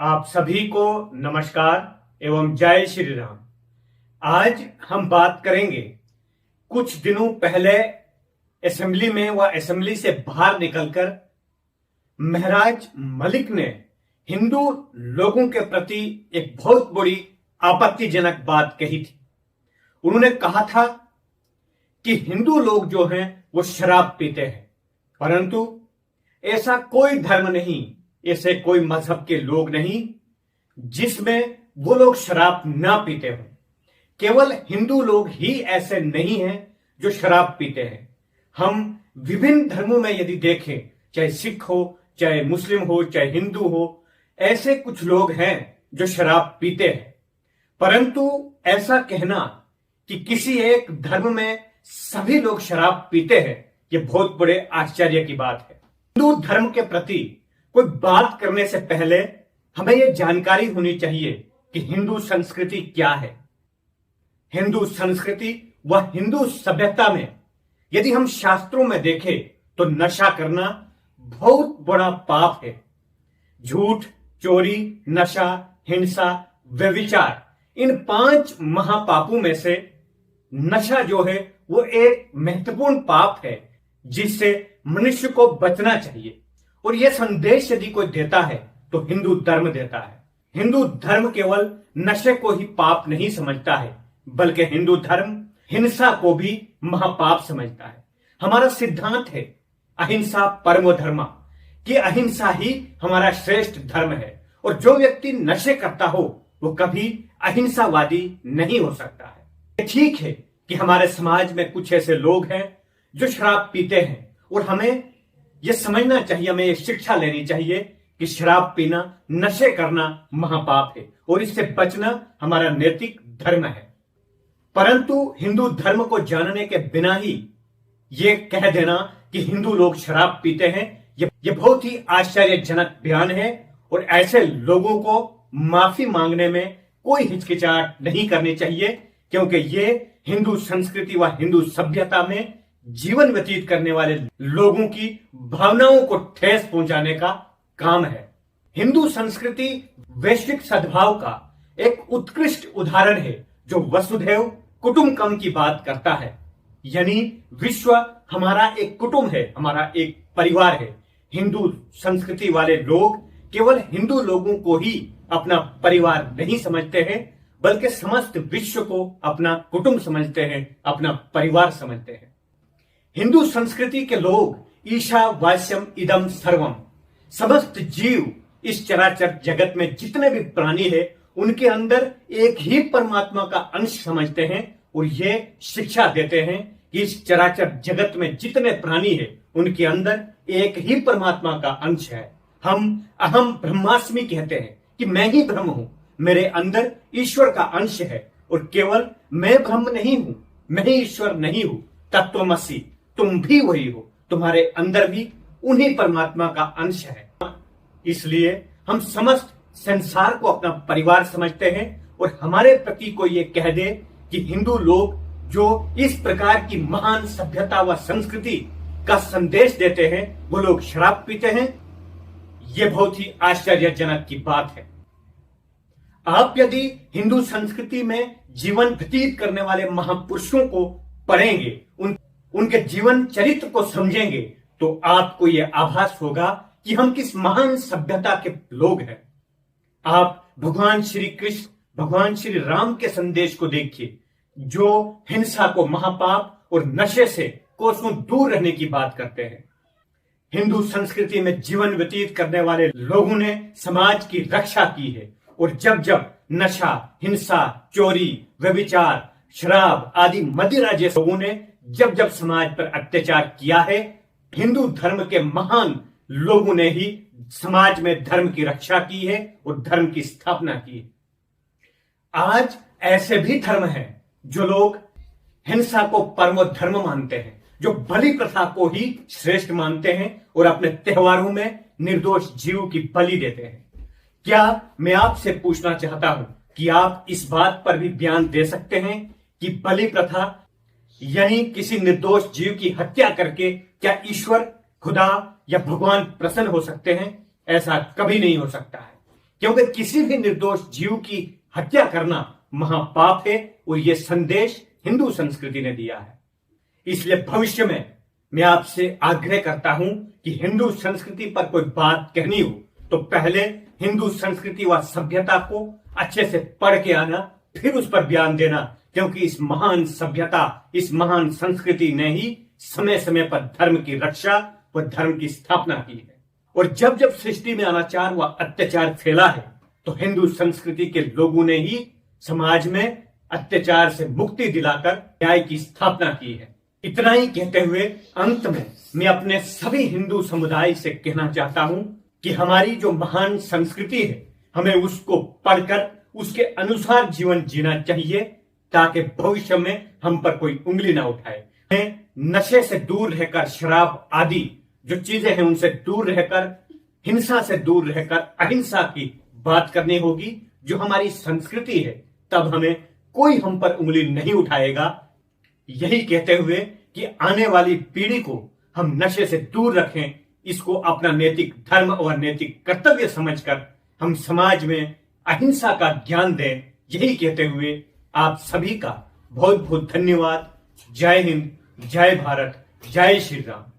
आप सभी को नमस्कार एवं जय श्री राम। आज हम बात करेंगे कुछ दिनों पहले असेंबली में व असेंबली से बाहर निकलकर महराज मलिक ने हिंदू लोगों के प्रति एक बहुत बड़ी आपत्तिजनक बात कही थी। उन्होंने कहा था कि हिंदू लोग जो हैं वो शराब पीते हैं, परंतु ऐसा कोई धर्म नहीं, ऐसे कोई मजहब के लोग नहीं जिसमें वो लोग शराब ना पीते हों। केवल हिंदू लोग ही ऐसे नहीं हैं जो शराब पीते हैं। हम विभिन्न धर्मों में यदि देखें, चाहे सिख हो, चाहे मुस्लिम हो, चाहे हिंदू हो, ऐसे कुछ लोग हैं जो शराब पीते हैं। परंतु ऐसा कहना कि किसी एक धर्म में सभी लोग शराब पीते हैं, यह बहुत बड़े आश्चर्य की बात है। हिंदू धर्म के प्रति कोई बात करने से पहले हमें यह जानकारी होनी चाहिए कि हिंदू संस्कृति क्या है। हिंदू संस्कृति व हिंदू सभ्यता में यदि हम शास्त्रों में देखें तो नशा करना बहुत बड़ा पाप है। झूठ, चोरी, नशा, हिंसा, व्यभिचार, इन 5 महापापों में से नशा जो है वो एक महत्वपूर्ण पाप है जिससे मनुष्य को बचना चाहिए। और यह संदेश यदि कोई देता है तो हिंदू धर्म देता है। हिंदू धर्म केवल नशे को ही पाप नहीं समझता है, बल्कि हिंदू धर्म हिंसा को भी महापाप समझता है। हमारा सिद्धांत है अहिंसा परमो धर्म, कि अहिंसा ही हमारा श्रेष्ठ धर्म है। और जो व्यक्ति नशे करता हो वो कभी अहिंसावादी नहीं हो सकता है। ठीक है कि हमारे समाज में कुछ ऐसे लोग हैं जो शराब पीते हैं, और हमें यह समझना चाहिए, हमें यह शिक्षा लेनी चाहिए कि शराब पीना, नशे करना महापाप है और इससे बचना हमारा नैतिक धर्म है। परंतु हिंदू धर्म को जानने के बिना ही यह कह देना कि हिंदू लोग शराब पीते हैं, यह बहुत ही आश्चर्यजनक बयान है। और ऐसे लोगों को माफी मांगने में कोई हिचकिचाहट नहीं करनी चाहिए, क्योंकि ये हिंदू संस्कृति व हिंदू सभ्यता में जीवन व्यतीत करने वाले लोगों की भावनाओं को ठेस पहुंचाने का काम है। हिंदू संस्कृति वैश्विक सद्भाव का एक उत्कृष्ट उदाहरण है जो वसुधैव कुटुंबकम की बात करता है। यानी विश्व हमारा एक कुटुंब है, हमारा एक परिवार है। हिंदू संस्कृति वाले लोग केवल हिंदू लोगों को ही अपना परिवार नहीं समझते हैं, बल्कि समस्त विश्व को अपना कुटुंब समझते हैं, अपना परिवार समझते हैं। हिंदू संस्कृति के लोग ईशावास्यम इदम सर्वम, समस्त जीव इस चराचर जगत में जितने भी प्राणी है उनके अंदर एक ही परमात्मा का अंश समझते हैं, और ये शिक्षा देते हैं कि इस चराचर जगत में जितने प्राणी है उनके अंदर एक ही परमात्मा का अंश है। हम अहम ब्रह्मास्मि कहते हैं कि मैं ही ब्रह्म हूं, मेरे अंदर ईश्वर का अंश है। और केवल मैं ब्रह्म नहीं हूं, मैं ही ईश्वर नहीं हूं, तत्वमसि, तुम भी वही हो, तुम्हारे अंदर भी उन्हीं परमात्मा का अंश है। इसलिए हम समस्त संसार को अपना परिवार समझते हैं, और हमारे प्रति को ये कह दे कि हिंदू लोग जो इस प्रकार की महान सभ्यता व संस्कृति का संदेश देते हैं वो लोग शराब पीते हैं, ये बहुत ही आश्चर्यजनक की बात है। आप यदि हिंदू संस्कृति में जीवन व्यतीत करने वाले महापुरुषों को पढ़ेंगे, उनके जीवन चरित्र को समझेंगे, तो आपको यह आभास होगा कि हम किस महान सभ्यता के लोग हैं। आप भगवान श्री कृष्ण, भगवान श्री राम के संदेश को देखिए, जो हिंसा को महापाप और नशे से कोसों दूर रहने की बात करते हैं। हिंदू संस्कृति में जीवन व्यतीत करने वाले लोगों ने समाज की रक्षा की है, और जब जब नशा, हिंसा, चोरी, व्यभिचार, शराब आदि मदिरा जैसे लोगों ने जब जब समाज पर अत्याचार किया है, हिंदू धर्म के महान लोगों ने ही समाज में धर्म की रक्षा की है और धर्म की स्थापना की है। आज ऐसे भी धर्म हैं जो लोग हिंसा को परमो धर्म मानते हैं, जो बलि प्रथा को ही श्रेष्ठ मानते हैं और अपने त्योहारों में निर्दोष जीव की बलि देते हैं। क्या मैं आपसे पूछना चाहता हूं कि आप इस बात पर भी बयान दे सकते हैं कि बलि प्रथा यानी किसी निर्दोष जीव की हत्या करके क्या ईश्वर, खुदा या भगवान प्रसन्न हो सकते हैं? ऐसा कभी नहीं हो सकता है। क्योंकि किसी भी निर्दोष जीव की हत्या करना महापाप है और यह संदेश हिंदू संस्कृति ने दिया है। इसलिए भविष्य में मैं आपसे आग्रह करता हूं कि हिंदू संस्कृति पर कोई बात कहनी हो तो पहले हिंदू संस्कृति व सभ्यता को अच्छे से पढ़ के आना, फिर उस पर बयान देना, क्योंकि इस महान सभ्यता, इस महान संस्कृति ने ही समय समय पर धर्म की रक्षा व धर्म की स्थापना की है। और जब जब सृष्टि में अनाचार व अत्याचार फैला है तो हिंदू संस्कृति के लोगों ने ही समाज में अत्याचार से मुक्ति दिलाकर न्याय की स्थापना की है। इतना ही कहते हुए अंत में मैं अपने सभी हिंदू समुदाय से कहना चाहता हूं कि हमारी जो महान संस्कृति है, हमें उसको पढ़कर उसके अनुसार जीवन जीना चाहिए, ताकि भविष्य में हम पर कोई उंगली ना उठाए। हमें नशे से दूर रहकर, शराब आदि जो चीजें हैं उनसे दूर रहकर, हिंसा से दूर रहकर अहिंसा की बात करनी होगी, जो हमारी संस्कृति है। तब हमें कोई हम पर उंगली नहीं उठाएगा। यही कहते हुए कि आने वाली पीढ़ी को हम नशे से दूर रखें, इसको अपना नैतिक धर्म और नैतिक कर्तव्य समझकर हम समाज में अहिंसा का ज्ञान दें। यही कहते हुए आप सभी का बहुत बहुत धन्यवाद। जय हिंद, जय भारत, जय श्री राम।